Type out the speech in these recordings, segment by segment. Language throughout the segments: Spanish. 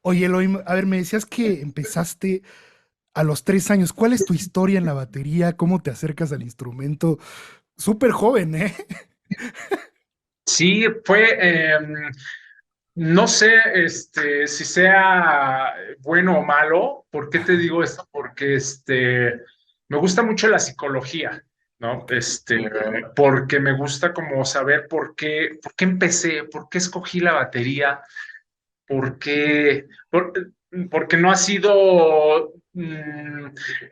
Oye, Elohim, a ver, me decías que empezaste a los 3 años. ¿Cuál es tu historia en la batería? ¿Cómo te acercas al instrumento? Súper joven, ¿eh? Sí, fue, no sé, si sea bueno o malo. ¿Por qué te digo esto? Porque me gusta mucho la psicología, ¿no? Ok. Porque me gusta como saber por qué empecé, por qué escogí la batería, por qué, porque no ha sido,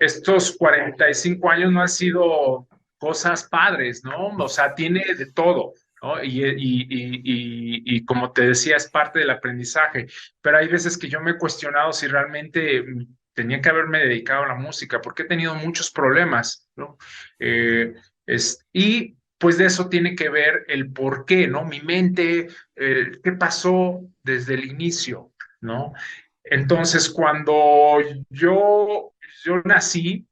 estos 45 años no han sido cosas padres, ¿no? O sea, tiene de todo, ¿no? Y como te decía, es parte del aprendizaje, pero hay veces que yo me he cuestionado si realmente tenía que haberme dedicado a la música, porque he tenido muchos problemas, ¿no? Eh, y pues de eso tiene que ver el por qué, ¿no? Mi mente, qué pasó desde el inicio, ¿no? Entonces, cuando yo, yo nací,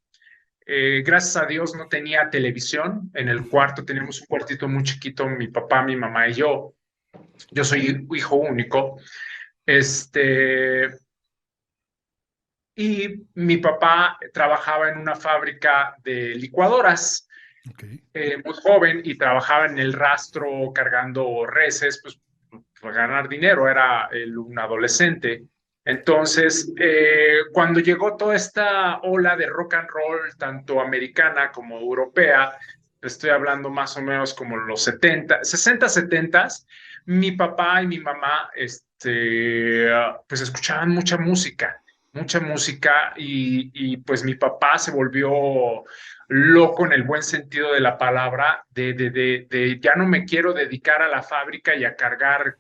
gracias a Dios no tenía televisión en el Ujú. cuarto, teníamos un cuartito muy chiquito, mi papá, mi mamá y yo soy hijo único, este, y mi papá trabajaba en una fábrica de licuadoras, Ok. muy joven, y trabajaba en el rastro cargando reses, pues para ganar dinero, era un adolescente. Entonces, cuando llegó toda esta ola de rock and roll, tanto americana como europea, estoy hablando más o menos como los 70, 60, 70, mi papá y mi mamá, pues escuchaban mucha música, y pues mi papá se volvió loco en el buen sentido de la palabra, de ya no me quiero dedicar a la fábrica y a cargar,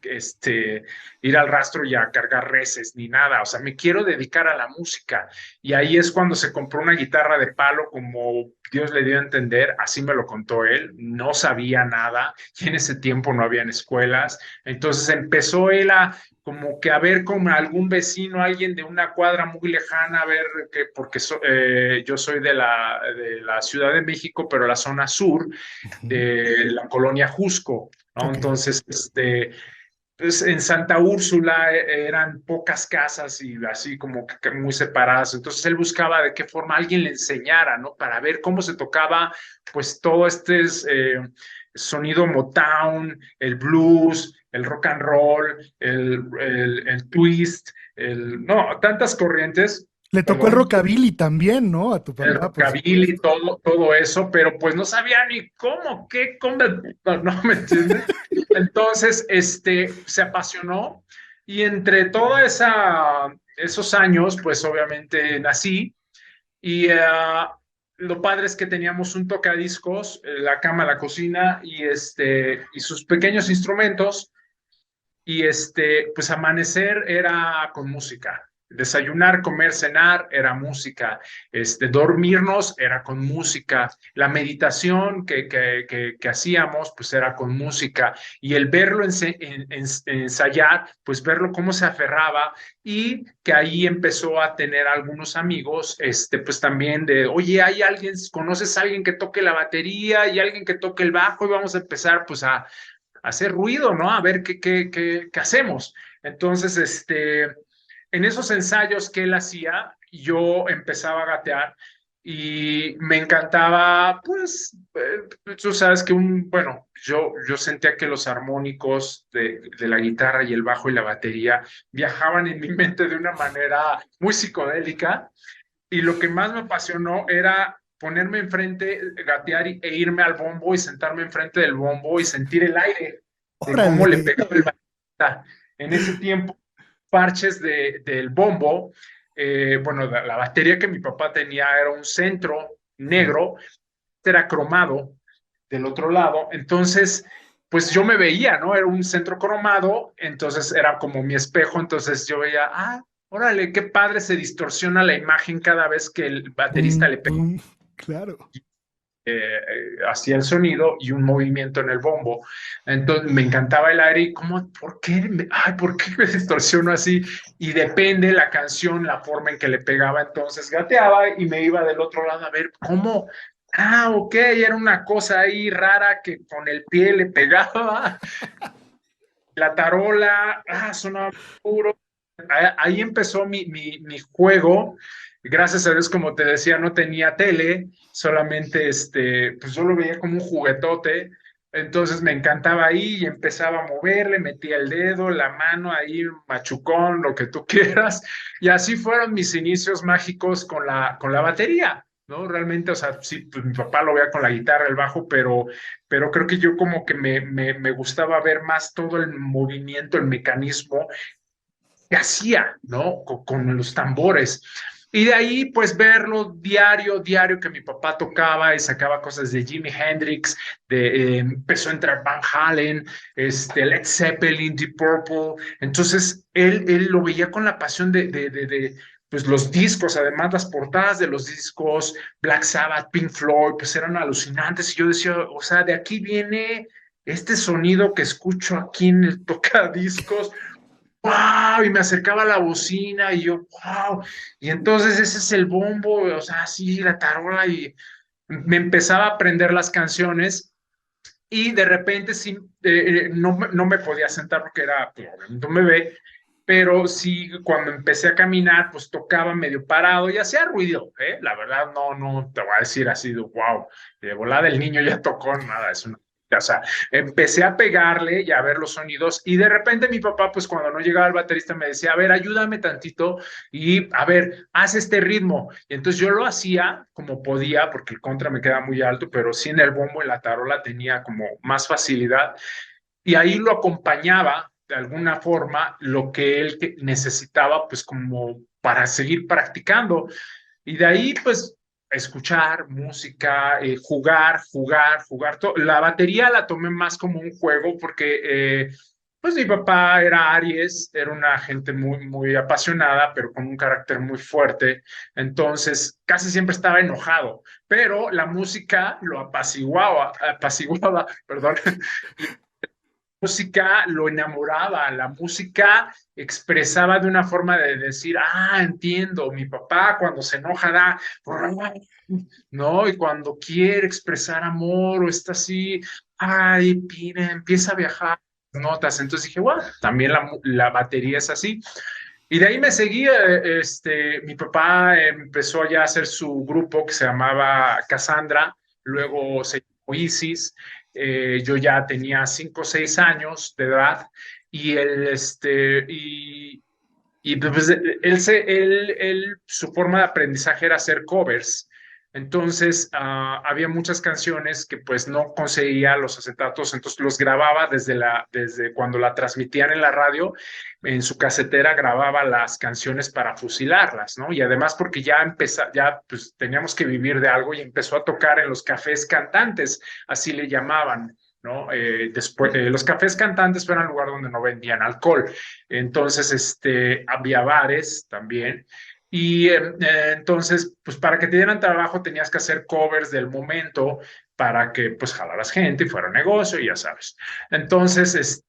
ir al rastro y a cargar reses ni nada, o sea, me quiero dedicar a la música. Y ahí es cuando se compró una guitarra de palo, como Dios le dio a entender, así me lo contó él, no sabía nada, y en ese tiempo no habían escuelas. Entonces empezó él a como que a ver con algún vecino, alguien de una cuadra muy lejana, a ver que, porque yo soy de la Ciudad de México, pero la zona sur Ujú. de la colonia Jusco, ¿no? Ok. Entonces, pues en Santa Úrsula eran pocas casas y así como que muy separadas. Entonces él buscaba de qué forma alguien le enseñara, ¿no? Para ver cómo se tocaba, pues todo sonido Motown, el blues, el rock and roll, el twist, no, tantas corrientes, Le tocó el perdón, rockabilly también, ¿no? A tu el papá, por rockabilly, supuesto. todo eso, pero pues no sabía ni cómo, cómo, no me entiendes. Entonces, se apasionó, y entre toda esos años, pues obviamente nací, y lo padre es que teníamos un tocadiscos, la cama, la cocina, y sus pequeños instrumentos, y pues amanecer era con música. Desayunar, comer, cenar era música. Dormirnos era con música. La meditación que hacíamos, pues era con música. Y el verlo ensayar, pues verlo cómo se aferraba, y que ahí empezó a tener algunos amigos, pues también de, oye, hay alguien, conoces a alguien que toque la batería y alguien que toque el bajo, y vamos a empezar pues a hacer ruido, ¿no? A ver qué hacemos. Entonces, en esos ensayos que él hacía, yo empezaba a gatear, y me encantaba, pues, tú sabes que bueno, yo sentía que los armónicos de la guitarra y el bajo y la batería viajaban en mi mente de una manera muy psicodélica, y lo que más me apasionó era ponerme enfrente, gatear e irme al bombo y sentarme enfrente del bombo y sentir el aire de cómo Órale. le pegaba el baterista. En ese tiempo, parches del bombo, bueno, la batería que mi papá tenía era un centro Ujú. negro, era cromado del otro lado, entonces pues yo me veía, ¿no? Era un centro cromado, entonces era como mi espejo, entonces yo veía, órale, qué padre se distorsiona la imagen cada vez que el baterista Pum, le pega, pum. Claro. hacía el sonido y un movimiento en el bombo. Entonces me encantaba el aire, y cómo, ¿por qué me distorsiono así? Y depende la canción, la forma en que le pegaba, entonces gateaba y me iba del otro lado a ver cómo. Ok, era una cosa ahí rara que con el pie le pegaba la tarola, sonaba puro. ahí empezó mi juego. Gracias a Dios, como te decía, no tenía tele, solamente pues yo lo veía como un juguetote. Entonces me encantaba ahí y empezaba a moverle, metía el dedo, la mano ahí, machucón, lo que tú quieras. Y así fueron mis inicios mágicos con la batería, ¿no? Realmente, o sea, sí, pues mi papá lo veía con la guitarra, el bajo, pero creo que yo como que me gustaba ver más todo el movimiento, el mecanismo que hacía, ¿no? Con los tambores. Y de ahí, pues, verlo diario, diario que mi papá tocaba y sacaba cosas de Jimi Hendrix, empezó a entrar Van Halen, Led Zeppelin, Deep Purple. Entonces, él lo veía con la pasión pues, los discos, además las portadas de los discos, Black Sabbath, Pink Floyd, pues eran alucinantes. Y yo decía, o sea, de aquí viene este sonido que escucho aquí en el tocadiscos. ¡Wow! Y me acercaba a la bocina y yo, ¡wow! Y entonces ese es el bombo, o sea, sí, la tarola, y me empezaba a aprender las canciones y de repente sí, no me podía sentar porque era pues, obviamente un bebé, pero sí, cuando empecé a caminar, pues tocaba medio parado y hacía ruido, ¿eh? La verdad, no te voy a decir así, wow, de volada el niño ya tocó, nada, es una... O sea, empecé a pegarle y a ver los sonidos y de repente mi papá, pues cuando no llegaba el baterista me decía, a ver, ayúdame tantito y a ver, haz este ritmo. Y entonces yo lo hacía como podía, porque el contra me queda muy alto, pero sí en el bombo y la tarola tenía como más facilidad y ahí lo acompañaba de alguna forma lo que él necesitaba, pues como para seguir practicando. Y de ahí, pues, escuchar música, jugar. La batería la tomé más como un juego porque, pues, mi papá era Aries, era una gente muy apasionada, pero con un carácter muy fuerte. Entonces, casi siempre estaba enojado, pero la música lo apaciguaba, perdón, música lo enamoraba, la música expresaba de una forma de decir, entiendo, mi papá cuando se enoja da, ¿no? Y cuando quiere expresar amor o está así, empieza a viajar notas. Entonces dije, bueno, también la batería es así. Y de ahí me seguí, mi papá empezó ya a hacer su grupo que se llamaba Cassandra, luego se llamó Isis, yo ya tenía 5 o 6 años de edad y pues su forma de aprendizaje era hacer covers. Entonces, había muchas canciones que pues no conseguía los acetatos, entonces los grababa desde cuando la transmitían en la radio, en su casetera grababa las canciones para fusilarlas, ¿no? Y además porque ya pues teníamos que vivir de algo y empezó a tocar en los cafés cantantes, así le llamaban. ¿No? Después, los cafés cantantes eran un lugar donde no vendían alcohol. Entonces, había bares también. Y entonces, pues para que te dieran trabajo tenías que hacer covers del momento para que pues jalaras gente y fuera un negocio, y ya sabes. Entonces,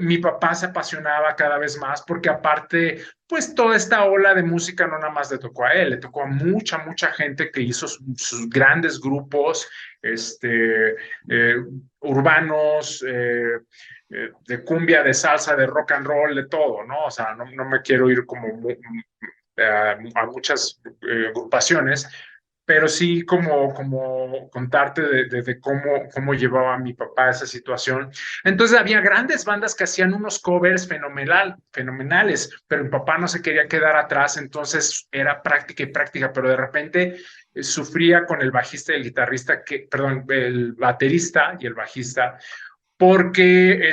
mi papá se apasionaba cada vez más porque aparte, pues toda esta ola de música no nada más le tocó a él, le tocó a mucha gente que hizo sus grandes grupos, eh, urbanos, de cumbia, de salsa, de rock and roll, de todo, ¿no? O sea, no me quiero ir como a muchas agrupaciones, pero sí como contarte de cómo llevaba a mi papá esa situación. Entonces había grandes bandas que hacían unos covers fenomenales, pero mi papá no se quería quedar atrás, entonces era práctica y práctica, pero de repente sufría con el bajista y el guitarrista, perdón, el baterista y el bajista, porque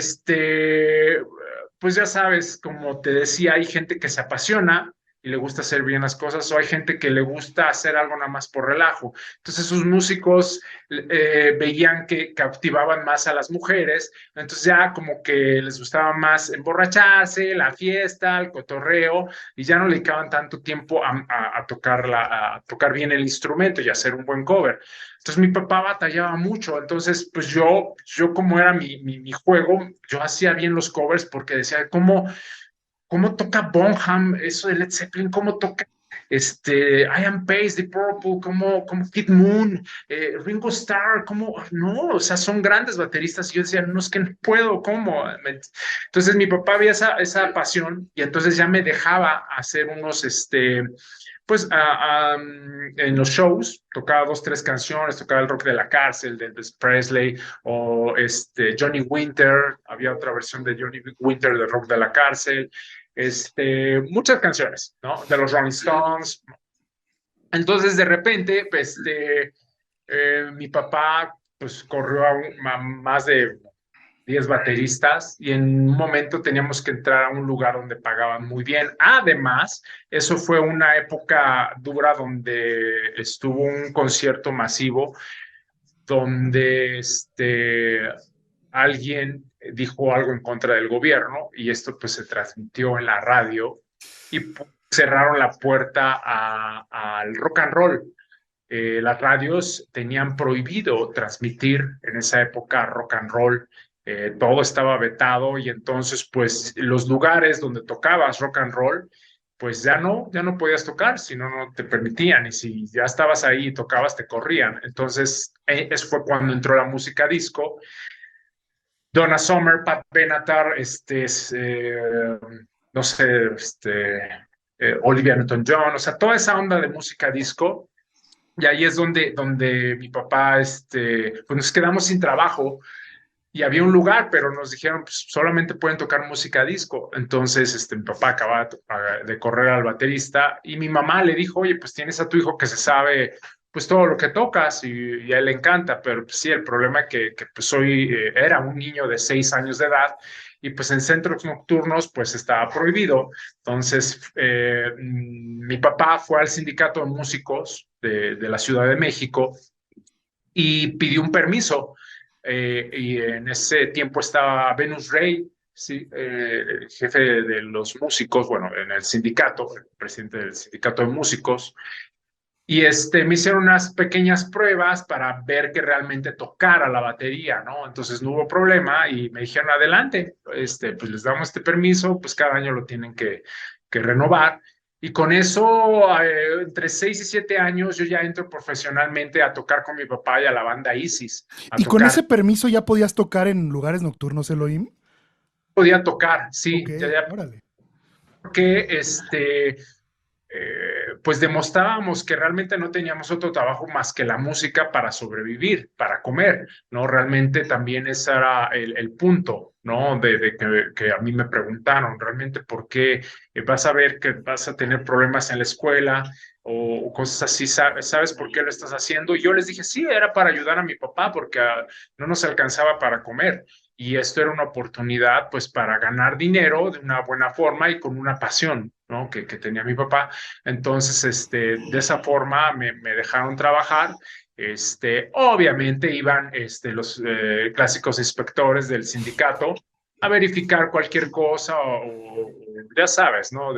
pues ya sabes, como te decía, hay gente que se apasiona y le gusta hacer bien las cosas, o hay gente que le gusta hacer algo nada más por relajo. Entonces sus músicos veían que captivaban más a las mujeres, entonces ya como que les gustaba más emborracharse, la fiesta, el cotorreo, y ya no le dedicaban tanto tiempo a tocar bien el instrumento y a hacer un buen cover. Entonces mi papá batallaba mucho, entonces pues yo como era mi juego, yo hacía bien los covers porque decía, ¿cómo toca Bonham eso de Led Zeppelin? ¿Cómo toca? Ian Pace, The Purple, como Kid Moon, Ringo Starr, como, no, o sea, son grandes bateristas. Y yo decía, no, es que no puedo, ¿cómo? Entonces mi papá había esa pasión y entonces ya me dejaba hacer unos, pues en los shows tocaba dos, tres canciones, tocaba el rock de la cárcel de Elvis Presley o Johnny Winter, había otra versión de Johnny Winter de rock de la cárcel, muchas canciones, ¿no? De los Rolling Stones. Entonces de repente, pues, mi papá pues corrió a más de 10 bateristas y en un momento teníamos que entrar a un lugar donde pagaban muy bien. Además, eso fue una época dura donde estuvo un concierto masivo donde alguien dijo algo en contra del gobierno y esto pues se transmitió en la radio y cerraron la puerta al rock and roll. Las radios tenían prohibido transmitir en esa época rock and roll, todo estaba vetado y entonces pues los lugares donde tocabas rock and roll, pues ya no podías tocar, si no, no te permitían y si ya estabas ahí y tocabas, te corrían. Entonces, eso fue cuando entró la música disco. Donna Summer, Pat Benatar, no sé, Olivia Newton-John, o sea, toda esa onda de música disco. Y ahí es donde mi papá, pues nos quedamos sin trabajo y había un lugar, pero nos dijeron, pues solamente pueden tocar música disco. Entonces, mi papá acaba de correr al baterista y mi mamá le dijo, oye, pues tienes a tu hijo que se sabe, pues todo lo que tocas y a él le encanta, pero pues, sí, el problema es que pues era un niño de 6 años de edad y pues en centros nocturnos pues estaba prohibido. Entonces, mi papá fue al sindicato de músicos de la Ciudad de México y pidió un permiso. Y en ese tiempo estaba Venus Rey, ¿sí? El jefe de los músicos, bueno, en el sindicato, el presidente del sindicato de músicos, y me hicieron unas pequeñas pruebas para ver que realmente tocara la batería, ¿no? Entonces no hubo problema y me dijeron, adelante, pues les damos este permiso, pues cada año lo tienen que renovar. Y con eso, entre 6 y 7 años, yo ya entro profesionalmente a tocar con mi papá y a la banda Isis, a ¿Y con ese tocar. permiso ya podías tocar en lugares nocturnos, Elohim? Podía tocar, Ok, sí, ya órale. porque pues demostrábamos que realmente no teníamos otro trabajo más que la música para sobrevivir, para comer, ¿no? Realmente también ese era el punto, ¿no? De que a mí me preguntaron, realmente, ¿por qué vas a ver que vas a tener problemas en la escuela o cosas así? ¿Sabes por qué lo estás haciendo? Y yo les dije, sí, era para ayudar a mi papá porque no nos alcanzaba para comer. Y esto era una oportunidad, pues, para ganar dinero de una buena forma y con una pasión, ¿no? Que tenía mi papá. Entonces, de esa forma me dejaron trabajar. Obviamente iban los clásicos inspectores del sindicato a verificar cualquier cosa o ya sabes, ¿no?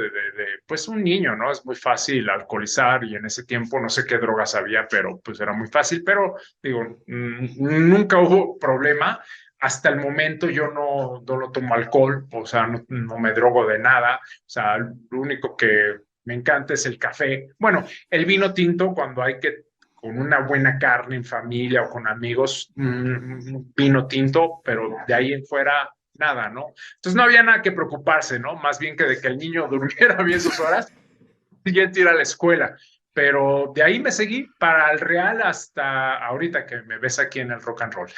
Pues un niño, ¿no? Es muy fácil alcoholizar y en ese tiempo no sé qué drogas había, pero pues era muy fácil, pero digo, nunca hubo problema. Hasta el momento yo no lo tomo alcohol, o sea, no me drogo de nada, o sea, lo único que me encanta es el café. Bueno, el vino tinto cuando hay que, con una buena carne en familia o con amigos, vino tinto, pero de ahí en fuera nada, ¿no? Entonces no había nada que preocuparse, ¿no? Más bien que de que el niño durmiera bien sus horas, siguiente ir a la escuela. Pero de ahí me seguí para el Real hasta ahorita que me ves aquí en el rock and roll.